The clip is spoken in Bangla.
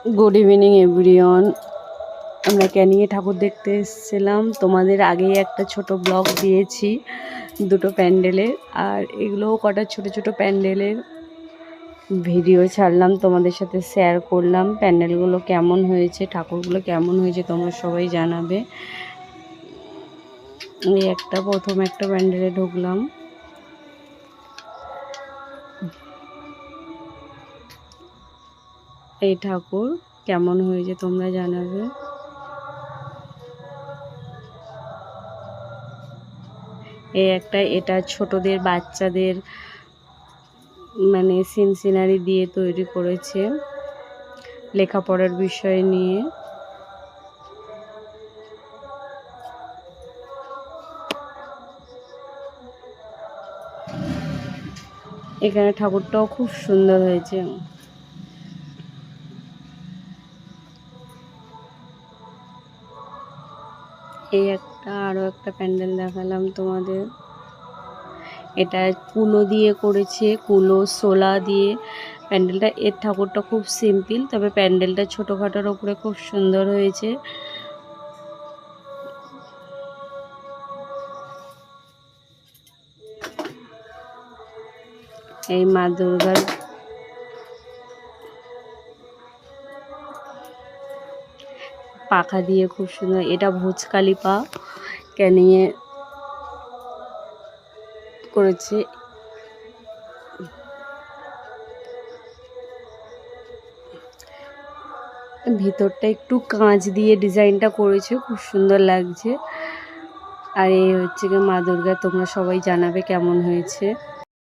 Good evening everyone. আমরা ক্যানিংয়ে ঠাকুর দেখতে এসেছিলাম। তোমাদের আগেই একটা ছোট ব্লগ দিয়েছি দুটো প্যান্ডেলের, আর এগুলোও কটা ছোট ছোট প্যান্ডেলের ভিডিও ছাড়লাম, তোমাদের সাথে শেয়ার করলাম। প্যান্ডেলগুলো কেমন হয়েছে, ঠাকুরগুলো কেমন হয়েছে তোমরা সবাই জানাবে। এই প্রথম একটা প্যান্ডেলে ঢুকলাম। এই ঠাকুর কেমন হয়েছে তোমরা জানাবে। এটা ছোটদের বাচ্চাদের মানে সিনারি দিয়ে তৈরি করেছে, লেখাপড়ার বিষয় নিয়ে। এখানে ঠাকুরটাও খুব সুন্দর হয়েছে। আরো একটা প্যান্ডেল দেখালাম তোমাদের। এটা কুলো দিয়ে করেছে, কুলো শোলা দিয়ে প্যান্ডেলটা। এর ঠাকুরটা খুব সিম্পল, তবে প্যান্ডেলটা ছোটোখাটোর ওপরে খুব সুন্দর হয়েছে। এই মা দুর্গার পাখা দিয়ে খুব সুন্দর। এটা ভুজকালিপা ক্যানিংয়ে করেছে। ভিতরটা একটু কাঁচ দিয়ে ডিজাইনটা করেছে, খুব সুন্দর লাগছে। আর এই হচ্ছে গিয়ে মা দুর্গা। তোমরা সবাই জানাবে কেমন হয়েছে।